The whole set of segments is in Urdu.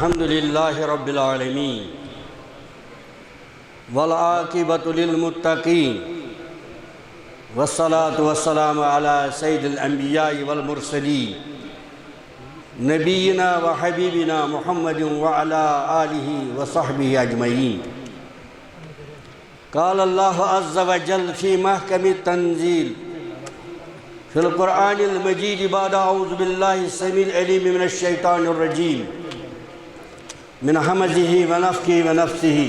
الحمد لله رب العالمين والعاقبة للمتقين والصلاة والسلام على سيد الأنبياء والمرسلين نبينا وحبيبنا محمد وعلى آله وصحبه أجمعين. قال الله عز وجل في محكم التنزيل في القرآن المجيد بعد أعوذ بالله السميع العليم من الشيطان الرجيم من همزه ونفخه ونفثه.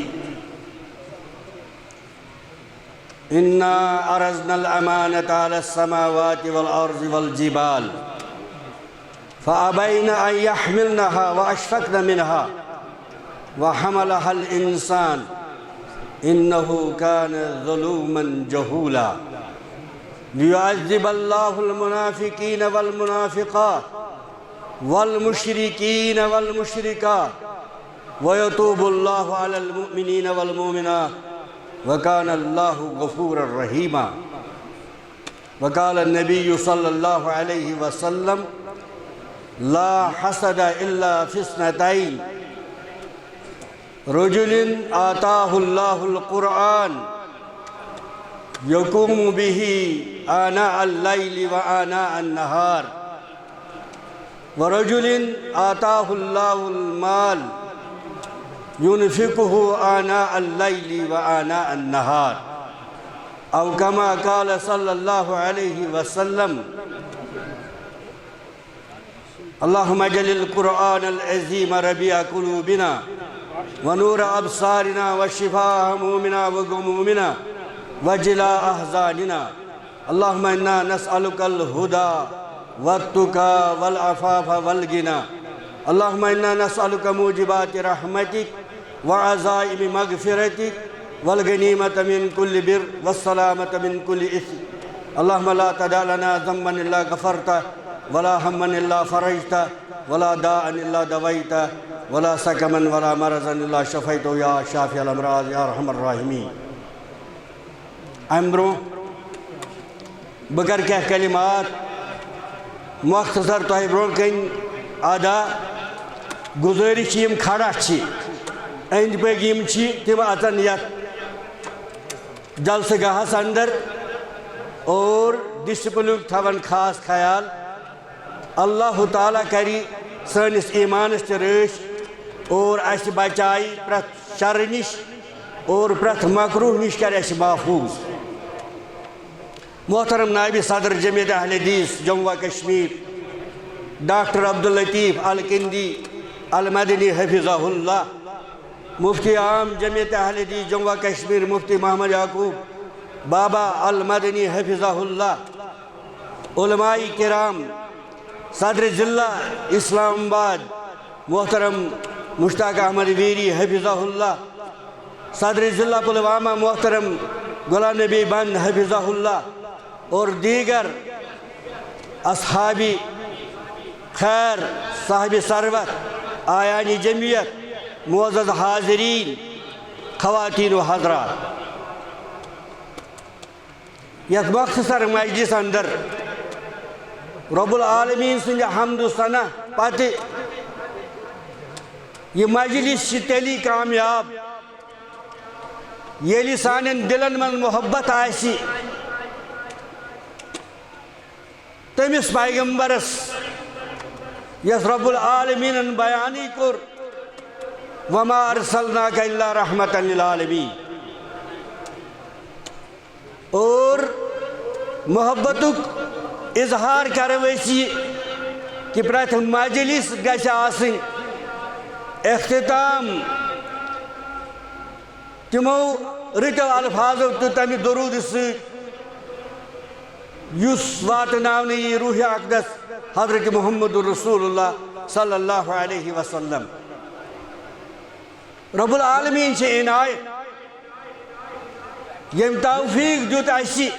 إنا عرضنا الأمانة على السماوات والأرض والجبال فأبين أن يحملنها وأشفقن منها وحملها الإنسان إنه كان ظلوما جهولا. ليعذب الله المنافقين والمنافقات والمشركين والمشركات ويتوب الله على المؤمنين والمؤمنات وكان الله غفورا رحيما. وقال النبي صلى الله عليه وسلم لا حسد إلا في اثنتين رجل آتاه الله القرآن يقوم به آناء الليل وآناء النهار ورجل آتاه الله المال ينفقه آناء الليل وآناء النهار أو كما قال صلى الله عليه وسلم. اللهم اجعل القرآن العظيم ربيع قلوبنا ونور أبصارنا وشفاء همومنا وغمومنا وجلاء أحزاننا. اللهم إنا نسألك الهدى والتقى والعفاف والغنى. اللهم إنا نسألك موجبات رحمتك وعزائم مغفرتك والغنيمة من كل بر والسلامة من كل إثم. اللهم لا تدع لنا ذنبا إلا غفرته ولا هما إلا فرجته ولا داء إلا دويته ولا سقما ولا مرضا إلا شفيته يا شافي الأمراض يا أرحم الراحمين. امرو بکر کیا کلمات مختصر تہ برون کن ادا گزارش یم کھڑا چھ اند پک یم چھ تم اژن یت جلسہ گاہس اندر اور ڈسپلن تھون خاص خیال. اللہ تعالیٰ کری سانس ایمانس تہ رٲچھ اور اس بچائی پرٛٮ۪تھ شر نش اور پرٛٮ۪تھ مکروہ نش کر اس محفوظ. محترم نائب صدر جمعیت اہل حدیث جموں و کشمیر ڈاکٹر عبداللطیف الکندی المدنی حفظہ اللہ، مفتی عام جمعیت اہل حدیث جموں و کشمیر مفتی محمد یعقوب بابا المدنی حفظہ اللہ، علماء کرام، صدر ضلع اسلام آباد محترم مشتاق احمد ویری حفظہ اللہ، صدر ضلع پلوامہ محترم غلام نبی بند حفظہ اللہ، اور دیگر اصحابی خیر صاحب ثروت آیانی جمعیت معزز حاضرین خواتین و حضرات. یت مختصر مجلس اندر رب العالمین سند حمد و ثنا پتہ یہ مجلس تیلی کامیاب ییلی سانن دلن من محبت آسی تمس پیغمبرس یس رب العالمین بیانی کور وما ارسلناک الا رحمتا للعالمین، اور محبتک اظہار کرویسی کہ پرٛٮ۪تھ مجلس گژھِ آسٕنۍ اختتام تمو رٹو الفاظو تو تمہ درود سۭتۍ یس واتناونہٕ یی روح اقدس حضرت محمد رسول اللہ صلی اللہ علیہ وسلم. رب العالمین چھ عنایت یم توفیق دیت اسی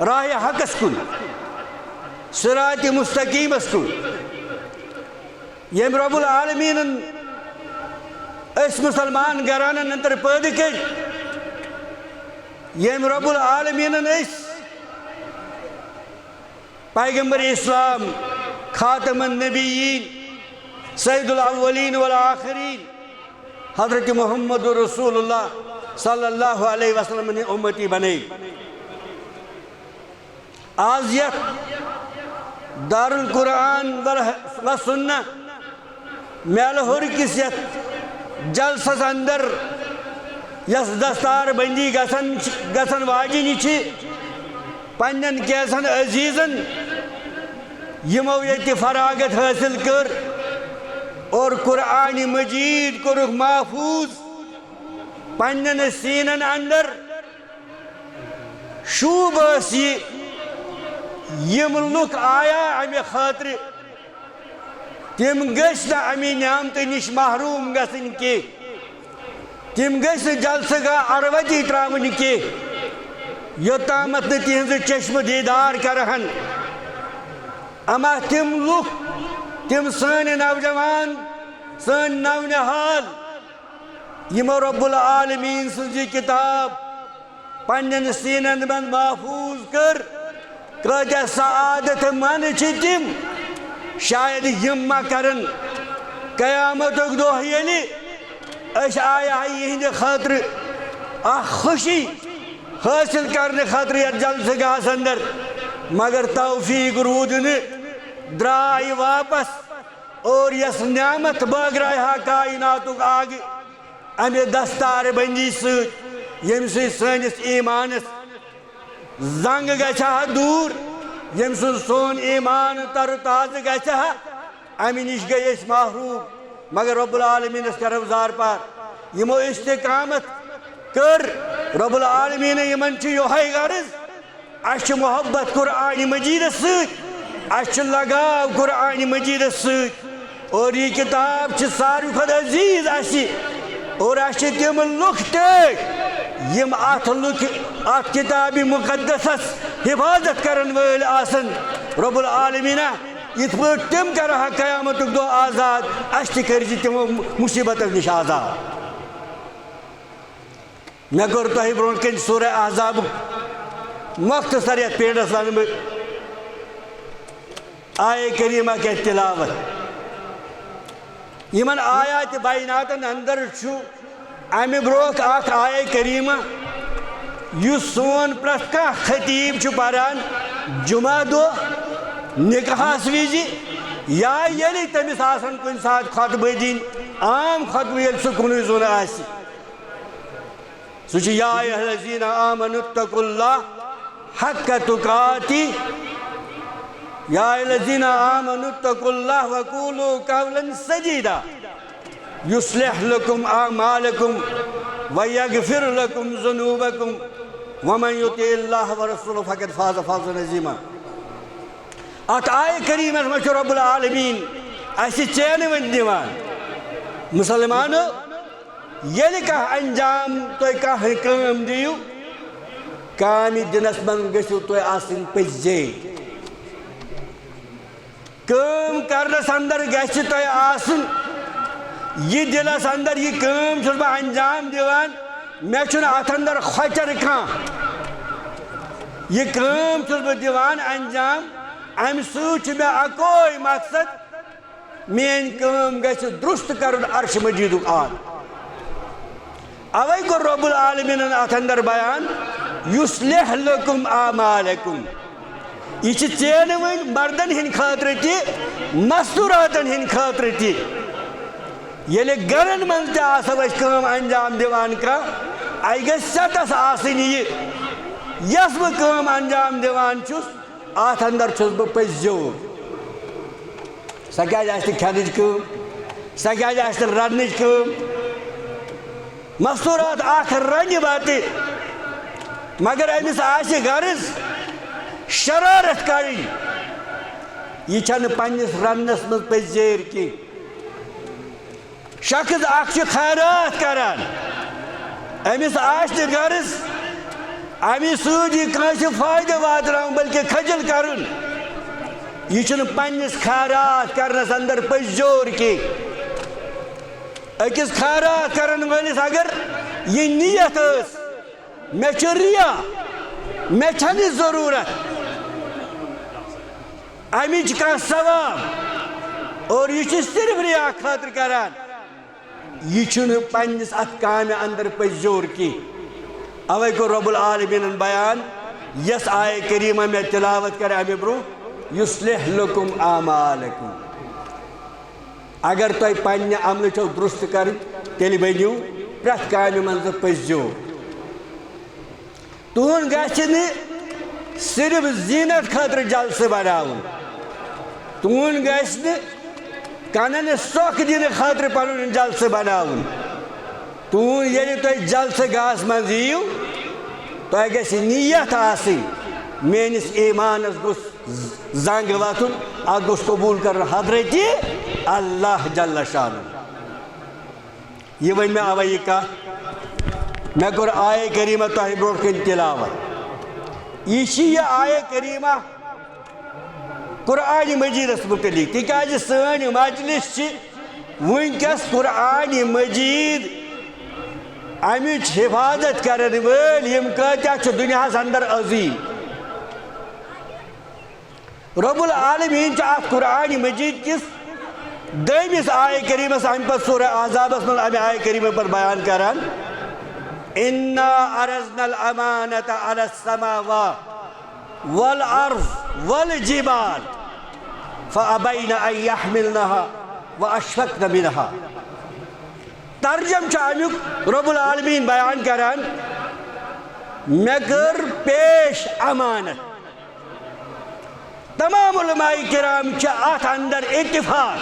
راہ حقس کن صراط مستقیمس کن. یم رب العالمین اس مسلمان گرانن اندر پید کر، یم رب العالمین اس پیغمبر اسلام خاتم النبیین سید الاولین والآخرین حضرت محمد رسول اللہ صلی اللہ علیہ وسلم نے امتی بنے آز یت دار القرآن و سنہ میلہور کس یت جلسس اندر یس دستار بندی گسن واجنی چھ پنن کیسن عزیزن یمو یت فراغت حاصل کر اور قرآن مجید کرک محفوظ پنن سینن اندر شوب سی یم لک آیا امی خاطر تم گژھ نا امی نعمت نش محروم گژھن کی تم گژھ جلسہ گاہ اروتی تراون کی یوتامت نہ تہذ چشم دیدار کرہن اما تم لک تم سن نوجوان سن نونحال یمو رب العالمین سنزی کتاب پنن سینن من محفوظ کر کۭتیاہ سعادت من چھ تم شاید یم ما کرن قیامتک دۄہ ییٚلہِ أسۍ آیا یہندِ خاطر اکھ خوشی حٲصِل کرنہٕ خاطرٕ یتھ جلسہٕ گاہس اندر مگر توفیق روٗد نہٕ درٛاے واپس اور یس نعمت بٲگرایہِ ہا کائناتُک آگہِ امہِ دستار بندی سۭتۍ ییٚمہِ سۭتۍ سٲنِس ایٖمانس زنگ گژھِ ہا دوٗر ییٚمہِ سُنٛد سون ایٖمان تر تازٕ گژھِ ہا امہِ نش گٔے أسۍ محروٗم مگر رب العالمیٖنس کرو زار پار یمو استقامت کر رب العالمیٖن یمن چھُ یہوے غرض اسہِ چھُ محبت قرآن مجیدس سۭتۍ اسہِ چھُ لگاو قرآن مجیدس سۭتۍ اور یہ کتاب چھِ ساروی کھۄتہٕ عزیز اسہِ اور اسہِ چھِ تِم لُکھ تہِ یم ات کتاب مقدسس حفاظت کرن وٲلۍ آسن رب العالمیٖنہ یِتھ پٲٹھۍ تِم کرہا قیامتُک دۄہ آزاد اسہِ تہِ کٔرزِ تِمو مُصیبتو نش آزاد مےٚ کوٚر تۄہہِ برونٛٹھ کَنہِ سورہ احزابُک مختصر یتھ پیڑس ونہٕ بہٕ آیے کریٖمہ کیٛاہ تلاوت یمن آیاتِ بیناتن اندر چھُ امہِ برونٛٹھ اکھ آیے کریٖمہ یُس سون پرٛٮ۪تھ کانٛہہ خطیٖب چھُ پران جمعہ دۄہ نکاحس وِزِ یا ییٚلہِ تٔمِس آسن کُنہِ ساتہٕ خۄطبہٕ دِنۍ عام خۄطبہٕ ییٚلہِ سُہ کُنُے زوٚن آسہِ سُہ چھُ یا ایُہا الذیٖنَ آمنوا اتقوا اللّٰہ حق تُقاتہِ یا ایُہا الذیٖنَ آمنوا اتقوا اللّٰہ وقولوا قولا سدیٖدا یُصلح لکم اعمالکم ویغفر لکم ذنوبکم ومن یطع اللہ ورسولہ فقد فاز فوزا عظیما ات آیہ کریمس منٛز چھُ رب العالمیٖن اسہِ چینہٕ دِوان مسلمانو ییٚلہِ کانٛہہ انجام تُہۍ کانٛہہ کٲم دِیِو کامہِ دِنس منٛز گٔژھِو تُہۍ آسٕنۍ پٔزۍ کٲم کرنس اندر گژھِ تۄہہِ آسُن یہ دلس اندر یہ کٲم چھُس بہٕ انجام دِوان مےٚ چھُنہٕ اتھ اندر کھۄچر کانٛہہ یہ کٲم چھُس بہٕ دِوان انجام امہِ سۭتۍ چھُ مےٚ اکوے مقصد میٲنۍ کٲم گژھِ درست کرُن عرش مجیدُک آب اوے کوٚر رب العالمیٖنن اتھ اندر بیان یُصلح لکم اعمالکم یہ چھِ ژینہٕ وٲلۍ مردن ہٕنٛدِ خٲطرٕ تہِ مستوٗراتن ہٕنٛدِ خٲطرٕ تہِ ییٚلہِ گرن منٛز تہِ آسو أسۍ کٲم انجام دِوان کانٛہہ اَسہِ گژھِ سٮ۪ٹس آسٕنۍ یہِ یۄس بہٕ کٲم انجام دِوان چھُس اتھ اندر چھُس بہٕ پٔزۍ زیوٗر سۄ کیٛازِ آسہِ نہٕ کھٮ۪نٕچ کٲم سۄ کیٛازِ آسہِ نہٕ رننٕچ کٲم مستوٗرات اکھ رنہِ بتہٕ مگر أمِس آسہِ غرض شرارت کرٕنۍ یہِ چھنہٕ پننِس رننس منٛز پٔزۍ زیٖر کینٛہہ شخص اکھ چھُ خیرات کران أمِس آسہِ نہٕ غرض امہِ سۭتۍ یی کٲنٛسہِ فٲیدٕ واتناوُن بلکہِ کھٔجل کرُن یہِ چھُنہٕ پننِس خیرات کرنس اندر پٔزۍ زیوٗر کینٛہہ أکِس خیرات کرن وٲلِس اگر یہِ نیت ٲس مےٚ چھُ ریا مےٚ چھنہٕ ضروٗرت امِچ کانٛہہ ثواب اور یہ صرف ریا خاطر کران یہ پنس ات کامہ اندر پزور کی اوے کو رب العالمین بیان یس آئے کریمہ میں تلاوت کرے امی برو یصلح لکم اعمالکم اگر تو پنہ عمل چھو درست کر تیل بنیو پرت کامہ منز پزور تون گھنہ صرف زینت خاطر جلسہ بناون تون گھنہ کنن سوکھ دن خاطر پن جلسہ بناون تون یل تھی جلسہ گاہس من یو تہ گھ نیت آسن میانس ایمانس گوس زنگ وتن اتھ گوس قبول کر حضرت اللہ جل شان یہ ون میں اوے یہ کت میں کور آیہ کریمہ تہ برو کن تلاوت یہ آیہ کریمہ قرآن مجیدس متعلق تکیاز سن مجلس ونکس قرآن مجید امچ حفاظت کرن ول یم کتیا دنیاس اندر عظیم رب العالمین ات قرآن مجید کس دمس آیہ کریمس ام پتہ سورہ احزابس من امہ آیہ کریمہ پر بیان کران انا عرضنا الامانة على السماوات والارض والجبال فابین ان یحملنها واشفقن منها ترجم امیک رب العالمین بیان کران میں کر پیش امانت تمام علماء کرام ات اندر اتفاق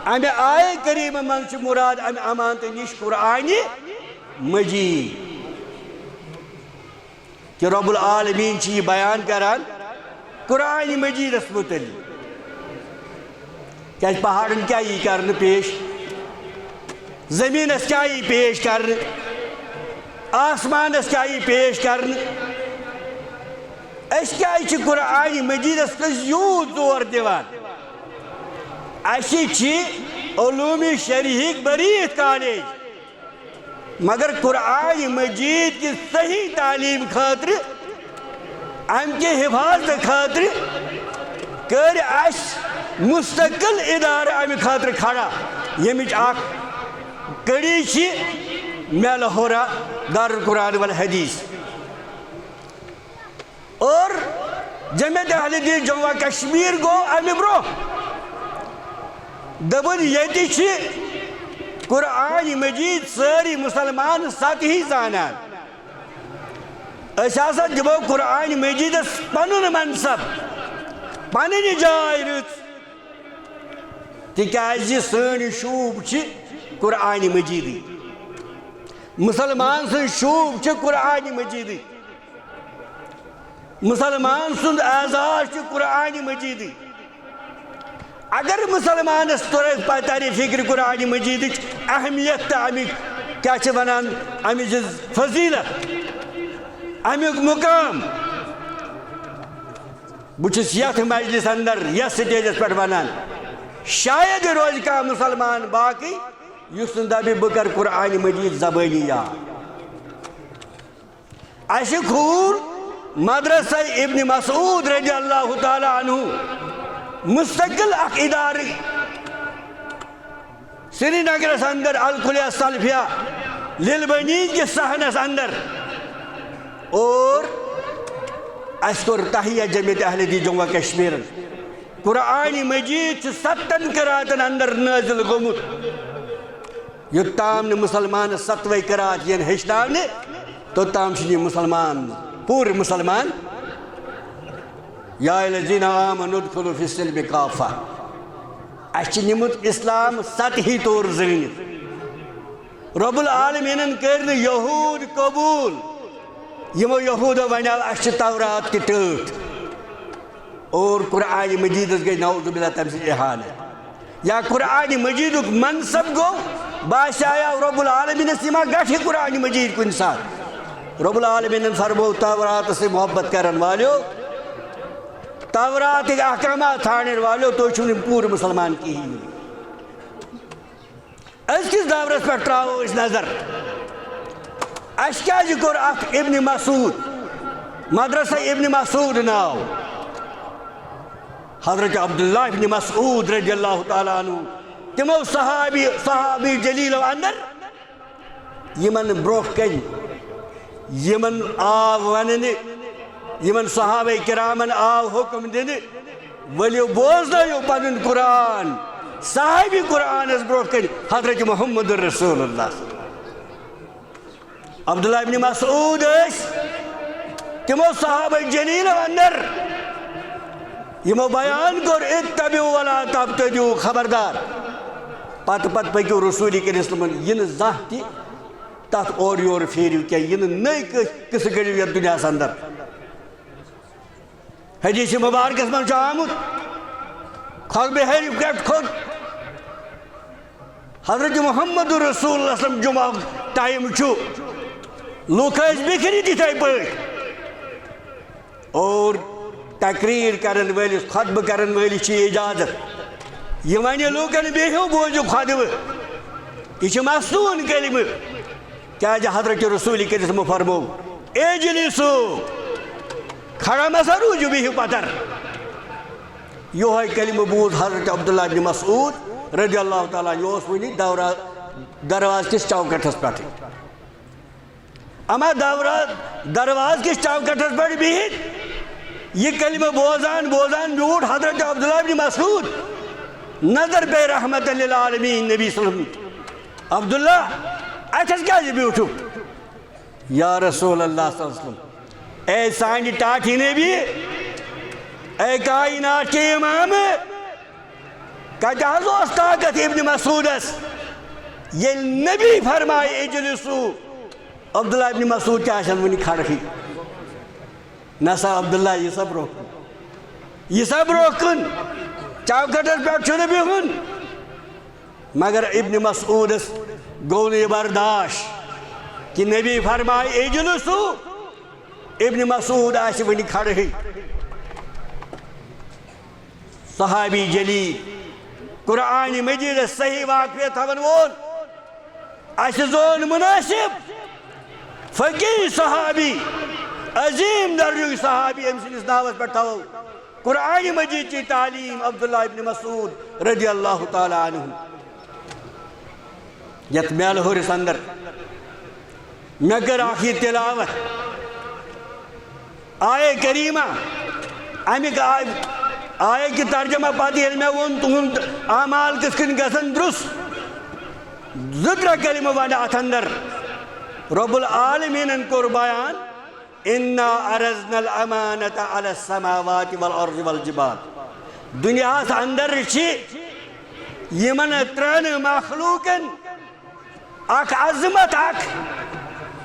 امہ آیہ کریمہ من مراد امہ امانت نش قرآن مجید کہ رب العالمین یہ بیان کران قرآن مجیدس متعلق کیا پہاڑن کیا یہ کرنے پیش زمینس کیا یہ پیش کرنے آسمانس کیا یہ پیش کرنے اس کیا یہ قرآن مجیدس کس یوت زور دیوان اسی علوم شریح بریت کالج مگر قرآن مجید کی صحیح تعلیم خاطر ام کے حفاظت خاطر کر اس مستقل ادارہ ام خاطر کھڑا یمچ اخ کڑی چھ مے لاہورہ دار القرآن والحدیث اور جمعیت اہل دین جموں کشمیر گو ام برو دبن یتی چھ قرآن مجید ساری مسلمان سطحی زانان اساسا دبو قرآن مجید پنن منصب پنن جائے رت تکیاز سن شوب چھ قرآن مجید مسلمان سن شوب چھ قرآن مجید مسلمان سن اعزاز چھ قرآن مجید اگر مسلمانس تاری فکر قرآن مجید اہمیت تو امیک کیا چھ ونان امیچ فضیلت امیک مقام بچس یت مجلس اندر یس سٹیجس پر ونان شاید روز کا مسلمان باقی یس دبی بکر قرآن مجید زبانی یاد اسی کھور مدرسہ ابن مسعود رضی اللہ تعالی عنہ مستقل اخ اداری سری نگر اندر الکلیہ سلفیہ للبنین کے صحنس اندر اور اسکر تحیہ جمعیت اہل دین جموں کشمیر قرآن مجید 7 قراتن اندر نازل گومت یوتام نے مسلمان 7 قرات ین ہچناونے توتام چھ مسلمان پور مسلمان یا الذین آمنوا ادخلوا فی السلم کافہ اچھ نمت اسلام سطحی طور زینت رب العالمین کرن یہود قبول یمو یہود ونیو اچھ تورات کی ٹوٹ اور قرآن مجید گئی نعوذ باللہ تم سے احانت یا قرآن مجید منصب گو باشایا رب العالمین سیما گٹھ قرآن مجید کو انسان رب العالمین فرمو تورات سے محبت کرن والیو تورات احکامات تھانے والو تو چھونے پورے مسلمان کی ہی اس کس دورس پر تراو اس نظر اشکا جکر اخ ابن مسعود مدرسہ ابن مسعود ناو حضرت عبداللہ ابن مسعود رضی اللہ تعالیٰ عنہ تمو صحابی جلیل اندر یمن بروہ کن یمن آو ونن یمن صحابہ کرامن آو حکم دن ولیو بوزنو پنن قرآن صحابی قرآن اس بروہ کن حضرت محمد رسول اللہ عبداللہ ابن مسعود اس تمو صحابہ جلیل اندر یمو بیان کر اتبعوا ولا تبتدعوا خبردار پت پکیو رسول کریم ین زانہ تہ تات اور یور پھیرو کیا ین نئی قصہ کریو یتھ دنیا اندر حدیث مبارکس من آمت خطبہ ہیری پہ کھوت حضرت محمد رسول اللہ صلی اللہ علیہ وسلم جمعہ ٹائم چھو لوگ بکھری تتھے پہ اور تقریر کرن ولس خطبہ کرن ولس اجازت یہ ون لوکن بہو بوزو خطبہ یہ مصنون کلمہ کیا حضرت رسول کریم فرمو اجلسو کھڑا مسا روزو بہو پتر یہ کلمہ بوز حضرت عبداللہ بن مسعود رضی اللہ تعالیٰ یہ ونی درواز کس چوکٹس پہ اما درواز کس چوکٹس پہ بہت یہ کلمہ بوزان بیوٹ حضرت عبداللہ بن مسعود نظر بے رحمت للعالمین نبی صلی اللہ علیہ وسلم عبداللہ اتھس کیا بیوٹو یا رسول اللہ صلی اللہ علیہ وسلم اے سانی ٹاٹھی نبی اے کائنات کے امام کہتا حضوست طاقت ابن مسعود اس یہ نبی فرمائے اجلسو عبداللہ ابن مسعود کیا شنونی کھڑی نسا عبداللہ یہ سب روکن چوکٹس پہ چھنے بہن مگر ابن مسعود گونی برداشت کہ نبی فرمائے اجلسو ابن مسعود آسی ونی کھڑی صحابی جلیل قرآن مجید صحیح واقعیت ہون وول آسی زون مناسب فقی صحابی عظیم درجہ صحابی امسن اس ناوت پر تھو قرآن مجید کی تعلیم عبداللہ ابن مسعود رضی اللہ تعالی عنہ یت میل ہورس اندر مگر آخی تلاوت آئے کریمہ امیک آئے کی ترجمہ پاتی علمہ ون تہند اعمال کس کن گسن درست ذکر کلمہ وانا اتندر رب العالمین کور بیان اِنَّا عَرَزْنَا الْأَمَانَةَ عَلَى السَّمَاوَاتِ وَالْأَرْضِ وَالْجِبَالِ دنیا اندر چھ یمن ترن مخلوقن اک عظمت اک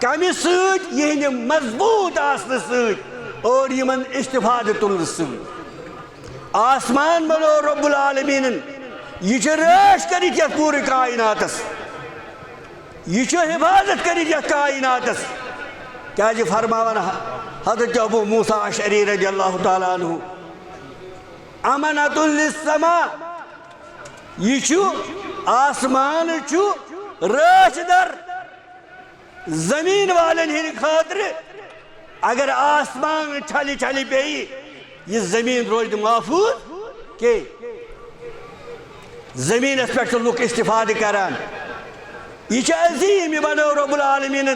کمی سوت یہ مضبوط آسن سوت اور یمن استفاد تل سوت آسمان بلو رب العالمین یہ ریش کری تیت پوری کائناتس یہ حفاظت کری تیت کائناتس کیا جی فرماون حضرت ابو موسیٰ اشعری رضی اللہ تعالیٰ عنہ امانت للسماء یہ آسمان ریش در زمین والن ہن خاطر اگر آسمان چھلی چھلی پی یہ زمین روز محفوظ کہ زمین اس پہ لوگ استفادہ کران یہ عظیم یہ بنو رب العالمین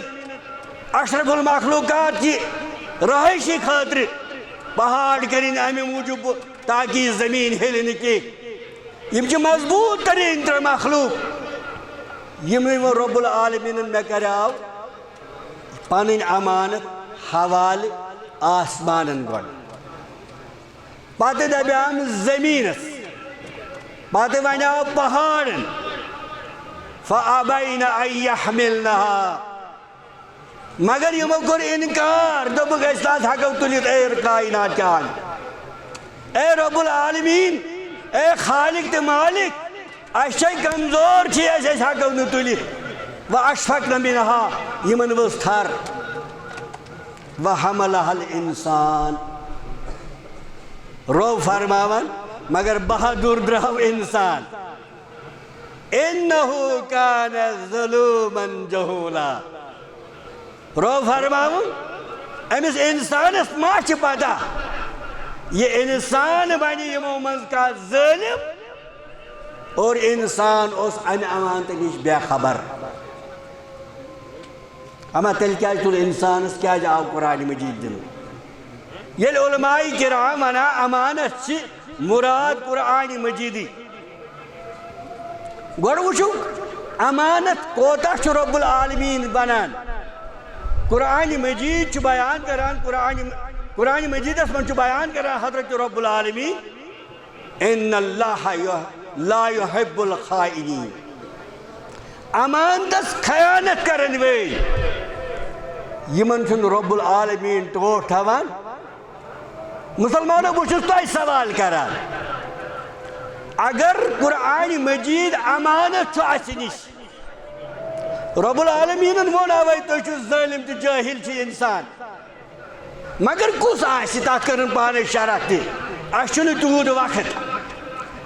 اشرف المخلوقات کی رہائشی خاطر پہاڑ کریں امی موجود تاکہ زمین ہلن کی یہ مضبوط ترین تر مخلوق یہ رب العالمین میں کراو پانین امانت حوال آسمانن گوڑ پاتے دبیام زمینس پاتے ونیاو پہاڑن فَأَبَيْنَ أَن يَحْمِلْنَهَا مگر یہ مکر انکار دبگ اسلاس حقو تلیت اے کائنات چاہن اے رب العالمین اے خالق تے مالک اشچائی کمزور چھی ایسے حقو نتلیت وَأَشْفَقْنَ مِنْهَا یمن وستھر وَحَمَلَهَا الْإِنسان رو فرماون مگر بہادر درہو انسان اِنَّهُ كَانَ ظُلُومًا جَهُولًا رو فرماؤں امیس انسان اس ماچ پتا یہ انسان بنی یمو مز کا ظالم اور انسان اس امہ امانت نش بے خبر. اما تیل کیا تل انسانس کیا آو قرآن مجید دن یل علماء کرام ونا امانت چھ مراد قرآن مجیدی. گوڑ وچھو امانت کوتا چھ رب العالمین بنان. قرآن مجید چھ بیان کران قرآن مجید اس من چھ بیان کران حضرت رب العالمین ان اللہ لا يحب الخائنین. امانتس خیانت کرن ویل یمن چھن رب العالمین ٹوٹ تھوان. مسلمانوں بچھس تو سوال کران اگر قرآن مجید امانت چھو اس نش رب العالمین وون اوے تو چھو ظالم تو جاہل چھ انسان مگر کس آسی تات کرن پانے شرح تی اشن تود وقت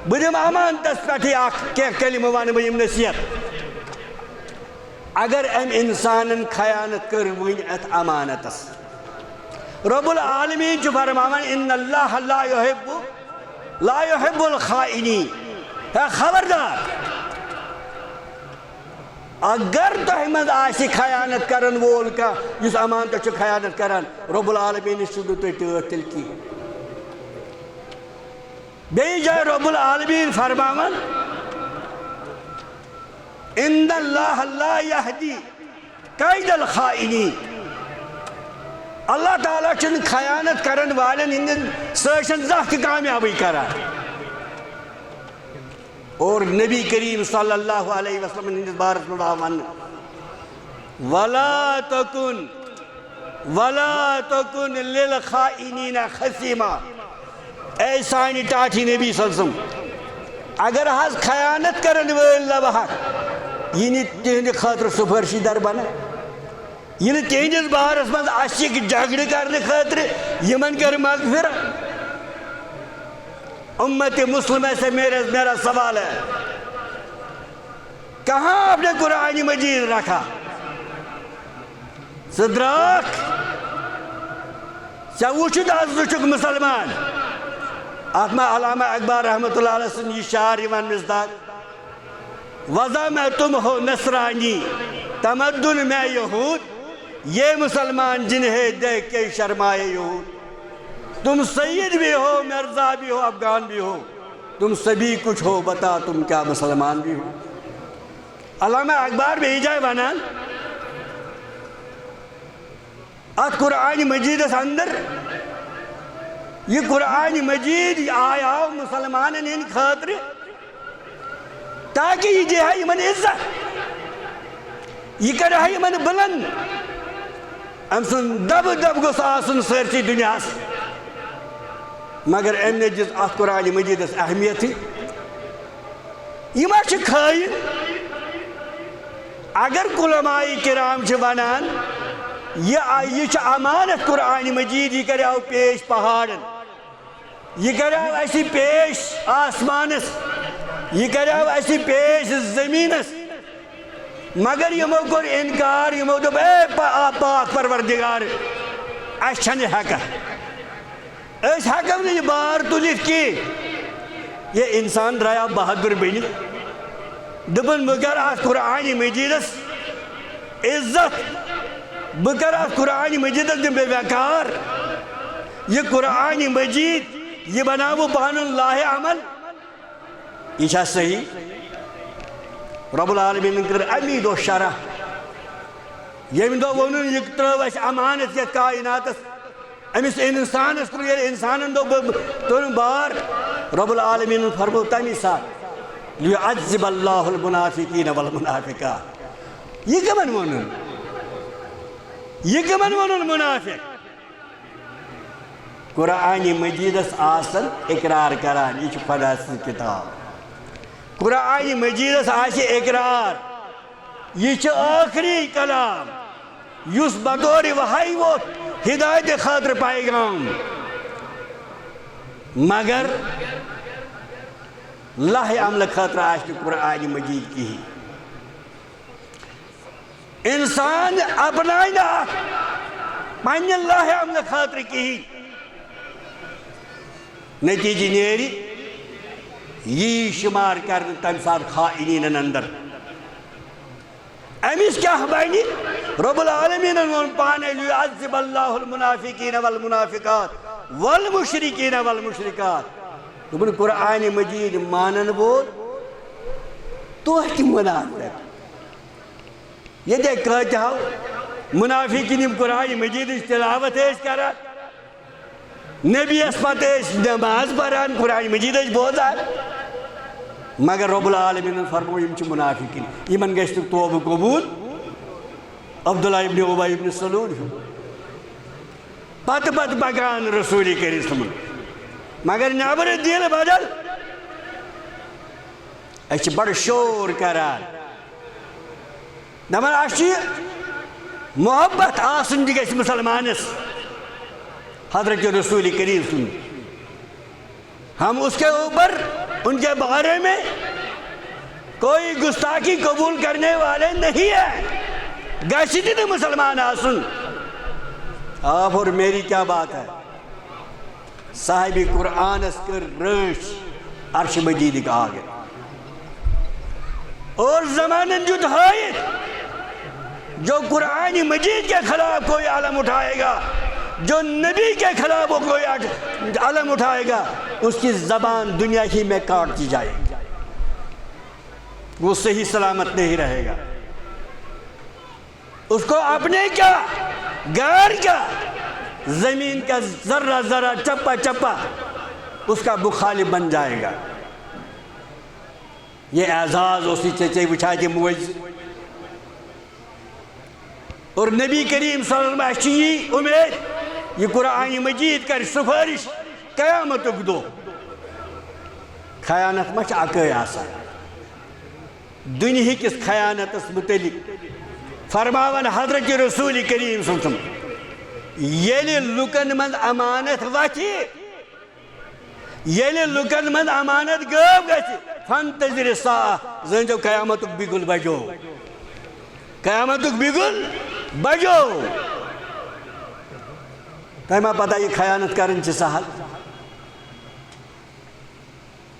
بدم امانتس پٹھی اخ کی کلمہ ون بہ یم نصیحت. اگر ام انسان خیانت کر ون ات امانتس رب العالمین چھ فرمان ان اللہ لا يحب الخائنین. خبردار اگر تہ مز آسی خیانت کرن وول کا اس امانت چھ خیانت کران رب العالمین چھو تہ ٹھٹ تل کی. بیٚیہِ جایہِ رب العالمین فرمان ان اللہ لا یہدی کید الخائنین. اللہ تعالیٰ چھن خیانت کرن والن ہندن سٲشن زانٛہہ تہِ کامیابی کران. اور نبی کریم صلی اللہ علیہ وسلم ہندس بارس منٛز آو وننہٕ ولا تکن للخائنین خصیما. اے سانی ٹاٹھی نبی صلی اللہ علیہ وسلم اگر حض خیانت کرن وٲلۍ لبحق یہ تہندِ خاطر سفارشی در بنا یہ تہندس بارس مز اشک جھگڑ کرنے خاطر یمن کر مغفرت. امت مسلمہ سے میرا سوال ہے کہاں آپ نے قرآن مجید رکھا؟ صدراک چوچد از وچک مسلمان اتما علامہ اقبال رحمت اللہ علیہ سن یہ شعر یوان مزداد وضع میں تم ہو نصرانی تمدن میں یہود یہ مسلمان جنہیں دیکھ کے شرمائے یہود. تم سید بھی ہو مرزا بھی ہو افغان بھی ہو تم سبھی کچھ ہو بتا تم کیا مسلمان بھی ہو. علامہ اقبال بھی جائے ونان ات قرآن مجید اس اندر یہ قرآن مجید آیا مسلمان ان خاطر تاکہ یہ جہاں یمن عزت یہ کرا یمن بلند ام سن دب گوس آسن سرسی دنیا مگر ام نے جس ات قرآن مجید اس اہمیت تھی یہ ما چھ خائن. اگر علماء کرام چھ ونان یہ چھ امانت قرآن مجید یہ کریاو پیش پہاڑن یہ کریاو ایسی پیش آسمانس یہ کریاو ایسی پیش زمینس مگر یمو کور انکار یمو دو اے پاک پروردگار اس چھن حق اس حقم نے یہ بار تلیت کی. یہ انسان رہا بہادر بینی دبن مگر آس قرآن مجیدس عزت بگر آس قرآن مجیدس دن بے وقار. یہ قرآن مجید یہ بناو بہن اللہ عمل یہ چھا صحیح. رب العالمین کر امید و شرح یم دو ونن یہ ترو اس امانت یہ کائناتس امس انسان اس کر انسان دو تون بار رب العالمین فرمو تمی ساتھ لیعذب اللہ المنافقین والمنافقات. یہ کمن ونن منافق قرآن مجیدس آسن اقرار کران یہ خدا سے کتاب. قرآن مجیدس آسی اقرار یہ آخری کلام یس بدور وحی ووت ہدایت خاطر پیغام مگر لاہ عمل خاطر آسی قرآن مجید کی انسان اپنائنا پانی لاہ عمل خاطر کی نتیجہ نیری یہ شمار کرنے تمہ سات خائنین اندر امس کیا بنی رب العالمین وون پانے لیعذب اللہ المنافقین والمنافقات والمشرکین والمشرکات دپن قرآن مجید مانن وول توہ منافق یہ کتو منافقین قرآن مجید تلاوت کران نبی اس پتہ نماز پران قرآن مجید بوزان مگر رب العالمین فرمو یم منافقین یمن گژھِ نہٕ توبہ قبول عبداللہ ابن ابی ابن سلول پتہ پکان رسول کریم مگر نبر دل بدل اس بڑ شور کران دپان اس محبت آسن تہ گژھِ مسلمانس حضرت رسول کریم سن ہم اس کے اوپر ان کے بارے میں کوئی گستاخی قبول کرنے والے نہیں ہیں گشتی نے مسلمان آسن آپ اور میری کیا بات ہے صاحب قرآن اسکر رش عرش مجید کا آگے اور زمانن جو جو قرآن مجید کے خلاف کوئی علم اٹھائے گا جو نبی کے خلاف وہ کوئی علم اٹھائے گا اس کی زبان دنیا ہی میں کاٹ دی جائے گی وہ صحیح سلامت نہیں رہے گا اس کو اپنے کیا گھر کا زمین کا ذرہ ذرہ چپا چپا اس کا مخالف بن جائے گا یہ اعزاز اسی چچے بچھائے کے موجز اور نبی کریم صلی اللہ علیہ وسلم کی امید یہ قرآن مجید کر سفارش قیامت دو خیانت مچ اکے آسان دنیا کس خیانت متعلق فرماون حضرت رسول کریم صلی اللہ علیہ وسلم یلی لکن من امانت وچی یلی لکن من امانت گوب گچی فانتظر ساعة زنجو قیامتک بگل بجو قیامتک بگل بجو تمہیں پتہ یہ خیانت کرن چھ سہل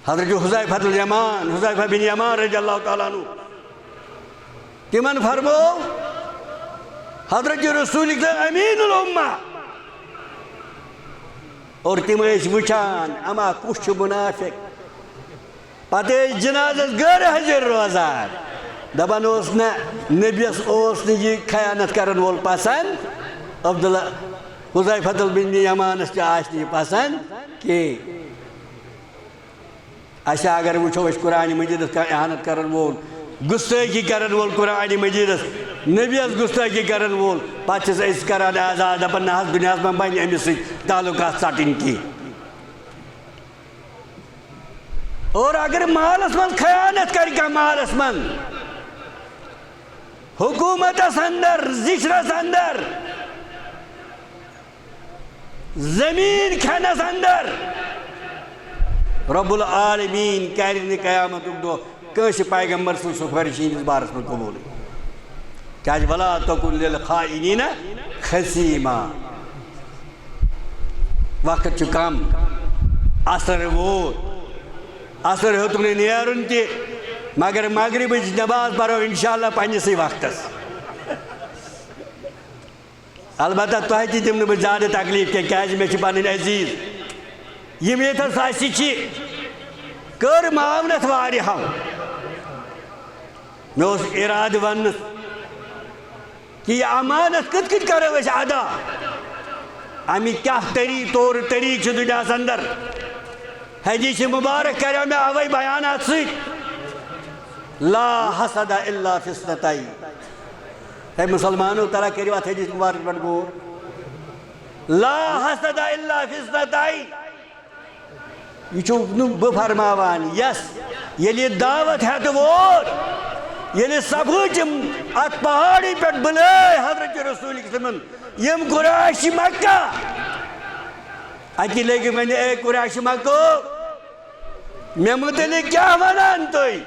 حضرت حذیفہ الیمان حذیفہ بن یمان رضی اللہ تعالیٰ عنہ تمن فرمو حضرت رسول امین الامہ اور تم وچان اما کچھ منافق پتہ جنازس غیر حاضر روزان دپان اوس نا نبیس اوس نہ یہ خیانت کرن وول پسند عبداللہ حذیفہ بن یمانس تہ آس نہ یہ پسند کہ اچھا اگر وچھو اس قرآن مجیدس کا احانت کرن وول گستاخی کرن وول قرآن مجیدس نبیس گستاخی کرن وول پتہ اس کران آزاد دپان نہ دنیا میں بن امس سۭتۍ تعلقات ژٹٕنۍ کی اور اگر مالس من خیانت کر کا مالس من حکومتس اندر زشرس اندر زمین کھنس اندر رب العالمین کرن قیامت دو کس پیغمبر سن سفارش ہندس بارس میں قبول کیا ولا تکن للخائنین خصیما وقت کم اثر ووت اثر ہیوتن نیرن تہ مگر مغربچ نماز پرو انشاءاللہ پنسے وقتس البتہ تہ تہ دم نہ زیادہ تکلیف کیازِ مے چھ پنن عزیز یم یتس اسی چھ کر معاونت واریاہو مے اوس اراد ونس کہ یہ امانت کت کت کرو اس ادا امی کیا طور طریق چھ دنیاس اندر حدیث مبارک کرو میں اوے بیانات سۭتۍ لا حسد الا فی اثنتین اے مسلمانوں ترا کریو ات حدیث مبارک پہ غور لا حسد الا فی اثنتین یہ چھو بہ فرماوان یس یلی دعوت ہے تو ووت یلی سبھوچ ات پہاڑی پہ بلے حضرت رسول وسلم یم قریش مکہ اکی لگی میں اے قریش مکہ میں متعلق کیا ونان توئی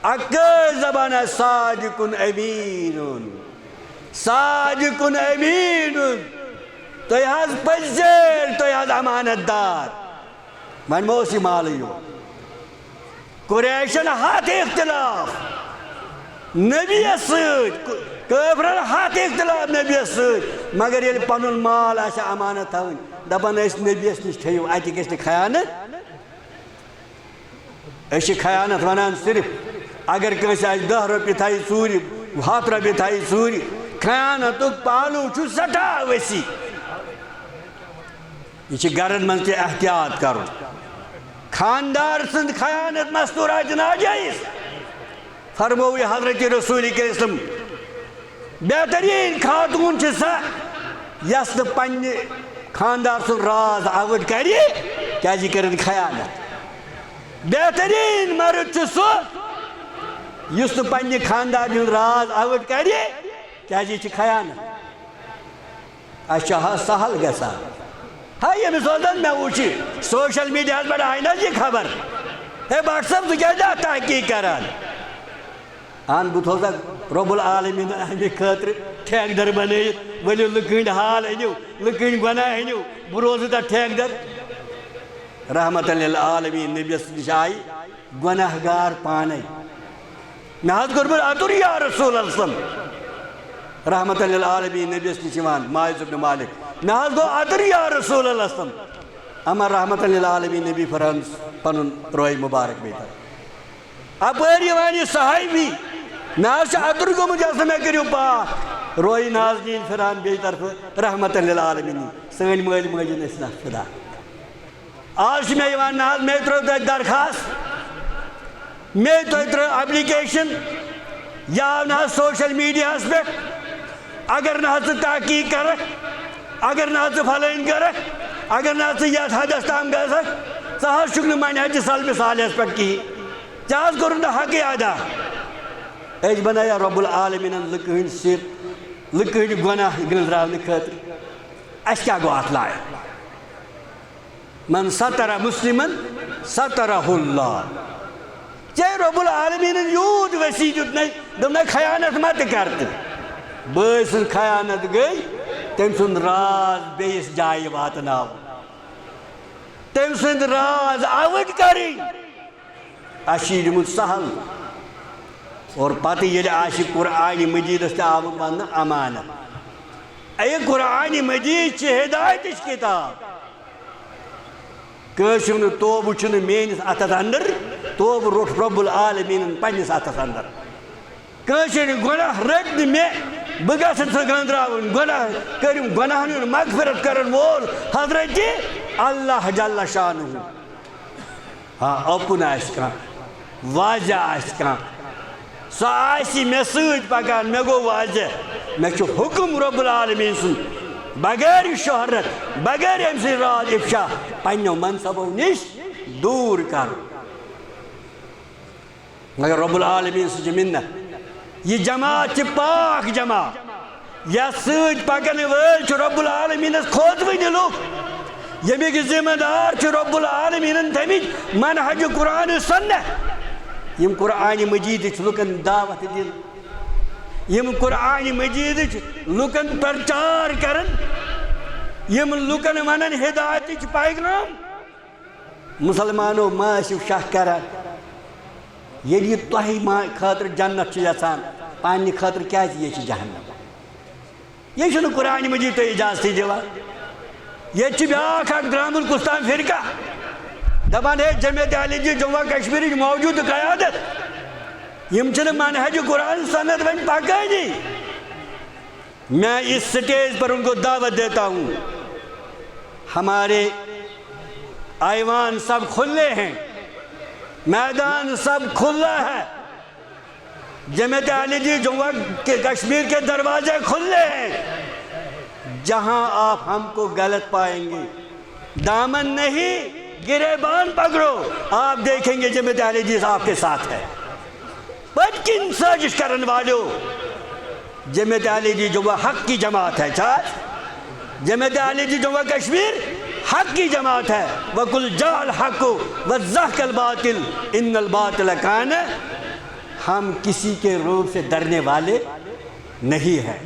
اکر زبان صادق امین صادق امین تُہۍ حظ پٔزۍ تُہۍ حظ امانت دار وۄنۍ مہ اوس یہِ مالٕے یوت قُریشن ہتھ اختلاف نبیَس سۭتۍ کٲفرن ہتھ اختلاف نبیَس سۭتۍ مگر ییٚلہِ پنُن مال آسہِ امانت تھاوٕنۍ دپان ٲسۍ نبیَس نِش تھٲیِو اَتہِ گژھِ نہٕ خیانت أسۍ چھِ خیانت ونان صرف اگر کٲنٛسہِ آسہِ 10 رۄپیہِ تھایہِ ژوٗرِ 100 رۄپیہِ تھایہِ ژوٗرِ خیانتُک پہلوٗ چھُ سٮ۪ٹھاہ ؤسیع یہ چھِ گرن منٛز تہِ احتیاط کرُن خاندار سٕنٛد خیانت مستوٗرات ناجٲیز فرموو یہِ حضرت رسوٗلِ کریم بہتریٖن خاتوٗن چھِ سۄ یۄس نہٕ پننہِ خاندار سُنٛد راز اَوٕٹ کرِ کیٛازِ یہِ کٔرِن خیانت بہتریٖن مرد چھُ سُہ یُس نہٕ پننہِ خاندار ہُنٛد راز اَوٕٹ کرِ کیٛازِ یہِ چھِ خیانت اَسہِ چھُ حظ سہل گژھان ہاے ییٚمِس سوزان مےٚ وٕچھِ سوشل میٖڈیاہس پٮ۪ٹھ آیہِ نہ حظ یہِ خبر ہے بٹ صٲب ژٕ کیٛازِ اَتھ تحقیٖق کران اہن بہٕ تھوٚوسکھ رۄب العالمیٖن اَمہِ خٲطرٕ ٹھیکہٕ در بنٲیِتھ ؤلِو لُکہٕ ہٕنٛدۍ حال أنِو لُکہٕ ہٕنٛدۍ گۄناہ أنِو بہٕ روزٕ تتھ ٹھیکہٕ در رحمتً للعالمیٖن نبیَس نِش آیہِ گۄناہ گار پانے مےٚ حظ کوٚرمُت اَتُر یا رسوٗل اللہ رحمتً للعالمیٖن نبیَس نِش یِوان ماعز بن مالک مےٚ حظ گوٚو اَتُر یا رسوٗل اللہ اما رحمتً للعالمیٖن نبی فرحان پنُن روے مُبارک بیٚیہِ اپٲرۍ یِوان یہِ صحابی مےٚ حظ چھُ اَتُر گوٚمُت یۄس نہٕ مےٚ کٔرِو پاک روے نازنیٖن فرحان بیٚیہِ طرفہٕ رحمتً للعالمیٖن سٲنۍ مٲلۍ ماجٮ۪ن ٲسۍ نہ خدا آز چھُ مےٚ یِوان نہ حظ مےٚ ترٛٲو تَتہِ درخاست مےٚ تۄہہِ ترٛٲو ایپلِکیشن یہِ آو نہٕ حظ سوشل میٖڈیاہس پٮ۪ٹھ اگر نہٕ حظ ژٕ تحقیٖق کرکھ اگر نہٕ حظ ژٕ فلٲنۍ کرکھ اگر نہٕ حظ ژٕ یتھ حدس تام گژھکھ ژٕ حظ چھُکھ نہٕ منہجِ سلفِ صالحس پٮ۪ٹھ کِہیٖنۍ ژےٚ حظ کوٚرُتھ نہٕ حقٕے ادا أسۍ بنٲیا رۄب العالمیٖنن لُکہٕ ہٕنٛدۍ سِر لُکہٕ ہٕنٛدۍ گۄناہ گٔنٛزراونہٕ خٲطرٕ اَسہِ کیٛاہ گوٚو اَتھ لایق من ستر مسلمن سترہ اللہ ژےٚ رۄب العالمیٖنن یوٗت ؤسیع دیُتنَے دوٚپنَے خیانت مہ تہِ کر تہٕ بٲے سٕنٛز خیانت گٔے تٔمۍ سُنٛد راز بیٚیِس جایہِ واتناوُن تٔمۍ سٕنٛدۍ راز اَوٕٹ کَرٕنۍ اَسہِ چھِ یہِ دیُتمُت سہل اور پتہٕ ییٚلہِ آسہِ قرآنِ مجیٖدس تہِ آمُت وننہٕ امانت اے قرآنِ مجیٖد چھِ ہدایتٕچ کِتاب کٲنٛسہِ ہُنٛد توبہٕ چھُنہٕ میٲنِس اَتھس انٛدر توبہٕ روٚٹ رۄب العالمیٖنن پننِس اَتھس انٛدر کٲنٛسہِ ہٕنٛدۍ گۄناہ رٔٹۍ نہٕ مےٚ بہٕ گژھٕ سُہ گٔنٛزراوُن گۄناہ کٔرِم گۄناہن ہُنٛد مغفرت کرن وول حضرتِ اللہ جل شانہ ہاں اوپُن آسہِ کانٛہہ واضح آسہِ کانٛہہ سُہ آسہِ مےٚ سۭتۍ پکان مےٚ گوٚو واضح مےٚ چھُ حُکم رۄب العالمیٖن سُنٛد بغیر شہرت بغیر أمۍ سٕنٛدۍ راز اِفشا پننیو منصبو نِش دوٗر کرُن مگر رۄب العالمیٖن سٕنٛز چھِ مِنت یہِ جماعت چھِ پاک جماعت یتھ سۭتۍ پکن وٲلۍ چھِ رۄب العالمیٖنس کھوژوٕنۍ لُکھ ییٚمِکۍ ذمہٕ دار چھِ رۄب العالمیٖنن تھٲمٕتۍ منہج قرآن سنت یِم قرآنِ مجیٖدٕچ لُکن دعوت دِن یِم قرآنِ مجیٖدٕچ لُکن پرچار کرن یِم لُکن ونن ہدایتٕچ پیغام مُسلمانو ما ٲسِو شک کران ییٚلہِ یہِ تۄہہِ خٲطرٕ جنت چھُ یژھان پننہِ خٲطرٕ کیٛازِ یہِ چھِ جہنم یہِ چھُنہٕ قرآنِ مجیٖد تۄہہِ اِجازتٕے دِوان ییٚتہِ چھُ بیٛاکھ اکھ درٛامُت کُستام فرقہ دپان ہے جمعیت اہلِ جموں کشمیٖرٕچ موجوٗدٕ قیادت یِم چھِنہٕ منہج قرآن سنت وۄنۍ پکٲنی میں اس سٹیج پر ان کو دعوت دیتا ہوں ہمارے ایوان سب کھلے ہیں میدان سب کھلا ہے جمعیت اہلِ جموں کشمیر کے دروازے کھلے ہیں جہاں آپ ہم کو غلط پائیں گے دامن نہیں گریبان پکڑو آپ دیکھیں گے جمعیت اہلِ آپ کے ساتھ ہے بدکن سازش کرن والو جمعیت اہلِ جموں حق کی جماعت ہے جمعیت اہلِ جموں کشمیر حق کی جماعت ہے وَقُلْ جَاءَ الْحَقُّ وَزَّهَقَ الْبَاطِلُ إِنَّ الْبَاطِلَ كَانَ ہم کسی کے روب سے ڈرنے والے نہیں ہیں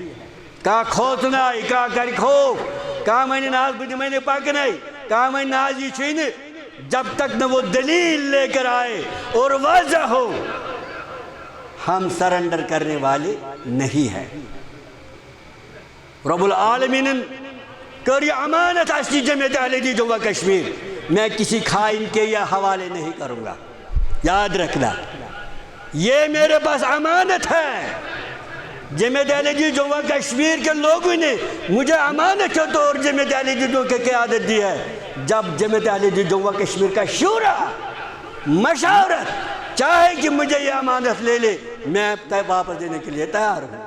کا کھوتنا کا کر خوف کامن ناز بدمانے پاکنے کامن ناز یہ چھینے جب تک نہ وہ دلیل لے کر آئے اور واضح ہو ہم سرنڈر کرنے والے نہیں ہیں. رب العالمین کر یہ امانت اصلی جمعیت اہل حدیث جموں کشمیر میں کسی خائن کے یا حوالے نہیں کروں گا. یاد رکھنا یہ میرے پاس امانت ہے. جمعیت اہل حدیث جموں کشمیر کے لوگوں نے مجھے امانت کے طور جمعیت اہل حدیث کی قیادت دی ہے. جب جمعیت اہل حدیث جموں کشمیر کا شورا مشاورت چاہے کہ مجھے یہ امانت لے لے میں واپس دینے کے لیے تیار ہوں.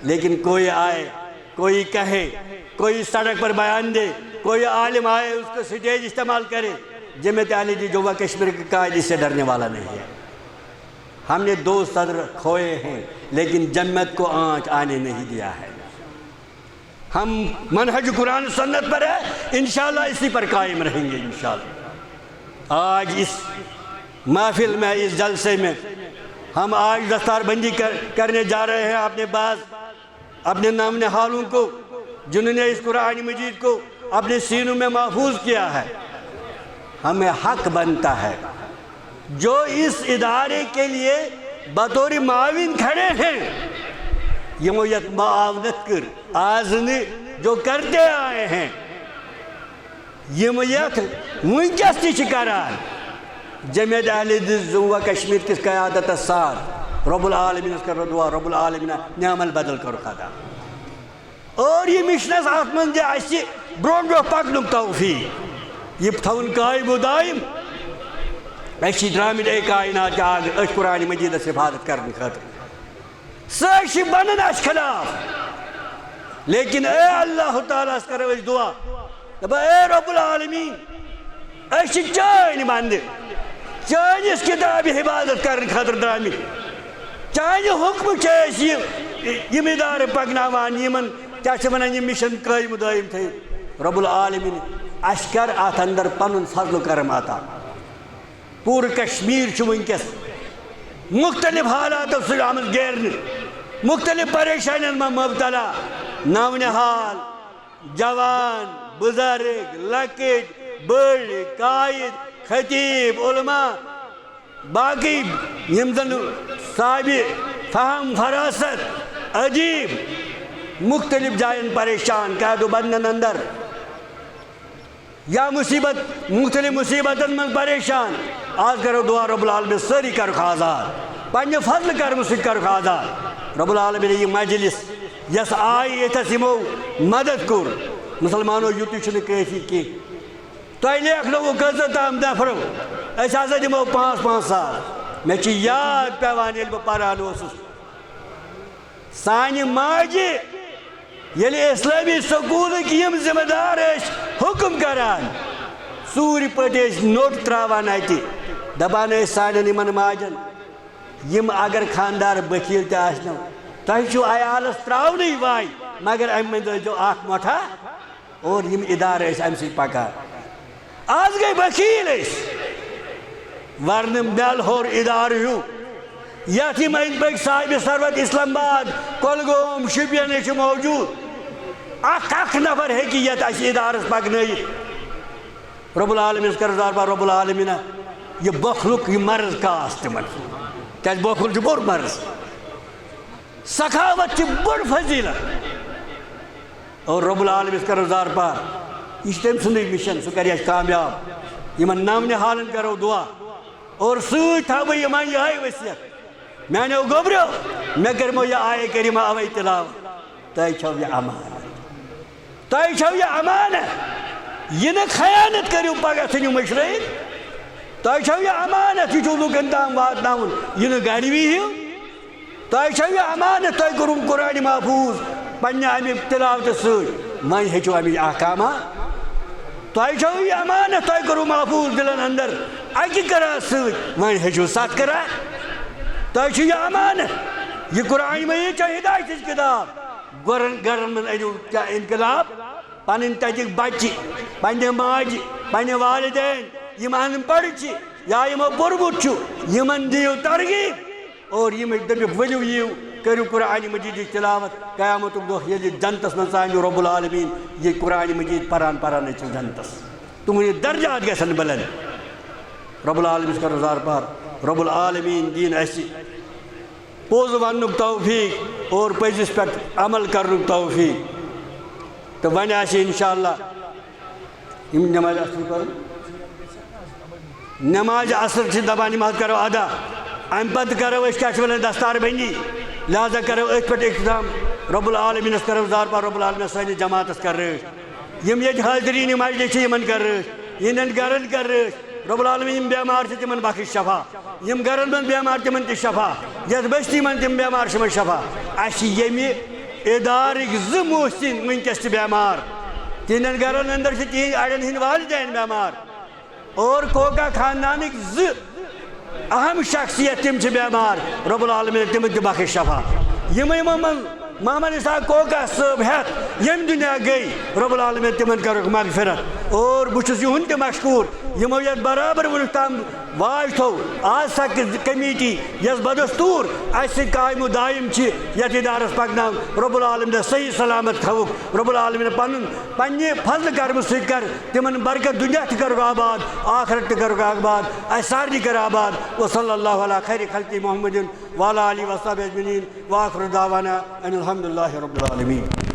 لیکن کوئی آئے کوئی کہے کوئی سڑک پر بیان دے کوئی عالم آئے اس کو سٹیج استعمال کرے جمعیت اہل حدیث جموں کشمیر کے قائد اس سے ڈرنے والا نہیں ہے. ہم نے 2 صدر کھوئے ہیں لیکن جمعیت کو آنچ آنے نہیں دیا ہے. ہم منہج قرآن سنت پر ہے انشاءاللہ اسی پر قائم رہیں گے انشاءاللہ. آج اس محفل میں اس جلسے میں ہم آج دستار بندی کرنے جا رہے ہیں اپنے بعض اپنے نام نہالوں کو جنہوں نے اس قرآن مجید کو اپنے سینوں میں محفوظ کیا ہے. ہمیں حق بنتا ہے جو اس ادارے کے لیے بطور معاون کھڑے ہیں یمو یت معاونت کر آزنی جو کرتے آئے ہیں یت ونکس تہ کران جمعیت اہل حدیث جموں کشمیر کس قیادت ساتھ رب العالمین کر دعا رب العالمین نعم البدل کر خدا اور یہ مشنس آت من دے اسی برون برو پکنک توفیق یہ تھون قائم و دائم اسی درامد اے کائنات کے آگے اس قرآن مجید سے حفاظت کرنے خاطر ساشی بنن اس خلاف. لیکن اے اللہ تعالیٰ اس کرو اس دعا اے رب العالمین اسی چائن باندے چائن اس کتاب حفاظت کرنے خاطر درامد چائن حکم چیز یہ ادارے پکناوان یمن کیا ونان یہ مشن قائم دائم تھے. رب العالمین اشکر ات اندر پنن فضل و کرم عطا. پور کشمیر ونکس مختلف حالات سے آمد گیرنے مختلف پریشانین میں مبتلا نونحال جوان بزرگ لکٹ بڑ قائد خطیب علماء باقی یم زن صاحب فہم فراست عجیب مختلف جائن پریشان قید و بندن اندر یا مصیبت مختلف مصیبتن من پریشان آج کرو دعا رب العالمین سری کرو آزاد پنہ فضل کرم سی کرو آزاد. رب العالمین یہ مجلس یس آئی یتس یمو مدد کور مسلمانوں یوتی چھنے کیفی کی تو لیکھ لوگو قزت تام نفرو اس ہسا دمو 5 سال میں چھ یاد پیوان یل بہ پران اوسس سانہ ماجہ یل اسلامی سکول یم ذمہ دار حکم کران سوری پہ نوٹ تراوان اتہ دپان سانن یمن ماجن یم اگر خاندار بخیل تہ آسنو تہ چھو عیالس تراونے واے مگر ام من دو اخ مٹھا اور یم ادارہ ام سی پکان. آج گئی بخیل ورنہ مل ہور ادارہ ہیو یت یم أنٛدۍ پٔکۍ صاحب ثروت اسلام آباد کۄلگوم شُپین چھ موجود اخ نفر ہیٚکہِ یتھ اَسہِ ادارس پکنٲیِتھ. رب العالمین کر زاربار رب العالمین یہ بخلک یہ مرض کاس تمن کیا بخل بوڑ مرض سخاوت بڑ فضیلت اور رب العالمین کر زاربار یہ تم سند مشن سہ کر کامیاب یمن نام نہالن کرو دعا اور ست تھو یمن یہ وصیت میانو گوبرو مے کرمو یہ آئے کریمہ اوے تلاوت تہ چھو یہ امانت تہ چھو یہ امانت یہ نہ خیانت کریو پگہ ژھنِو مشرٲیِتھ تۄہہِ چھو یہ امانت یہ چھو لوکن تام واتناوُن یہ نہ گرمی ہیو تۄہہِ چھو یہ امانت تۄہہِ کوٚروُ قرآن محفوظ پننہِ امہِ تلاوتہٕ سۭتۍ وۄنۍ ہیٚچھِو امِچ احکامات تۄہہِ چھو یہ امانت تۄہہِ کوٚروُ محفوظ دلن اندر اکہِ قرات سۭتۍ وۄنۍ ہیٚچھِو 7 قرات تۄہہِ چھو یہ امانت یہ قرآن مجید چھِ ہدایتٕچ کتاب گرن منٛز أنِو انقلاب پنٕنۍ تتِکۍ بچہِ پننہِ ماجہِ پننہِ والدین یم ان پڑھ یا یمو پوٚرمُت چھُ یمن دِیِو ترغیب اور یم دٔپِکھ ؤلِو یِیِو کرو قرآن مجید تلاوت قیامت دہ یل جنتس من سانہ رب العالمین یہ قرآن مجید پران پران جنتس تمہیں درجات گژھن بلند رب العالمین کرو زار پار رب العالمین دین اسی پوز ونک توفیق اور پزس پہ عمل کرنک توفیق تو ون انشاءاللہ نماز اصل کر نماز اصل سے دپان نماز کرو ادا ام پتہ کرو کیا دستار بندی لہذا کرو ات پہ اختتام رب العالمین کرو زار پار رب العالمین سانس جماعت کر یم یہ حاضرین مجلس یمن کر ان گرن کر رب العالمین بیمار تمن بخش شفا یم گرن من بیمار تمن تہ شفا یت بستی من تم بیمار من شفا اس یمہ ادارک محسن ونکس تہ بیمار تہندین گرن اندر تہند اڑین ہند والدین بیمار اور کوکا خاندانک اہم شخصیت تم بیمار رب العالمین تمن تہ بخش شفا من محمد اسحاق کوکا صاحب ہیت یم دنیا گئی رب العالمین تمن کرک مغفرت اور بچس یہن تہ مشکور یمو یت برابر ونک تام واج تھو آج تک کمیٹی یس بدستور اس قائم و دائم یت ادارس پکناو رب العالمین صحیح سلامت تھوک رب العالمین پنہ فضل کرم ست کر تمن برکت دنیا تہ کرک آباد آخرت تہ کرک آباد اس سارنی کر آباد وصلی اللہ علی خیر خلق محمد وعلی آلہ وصحبہ اجمعین وآخر دعوانا ان الحمد للہ رب العالمین.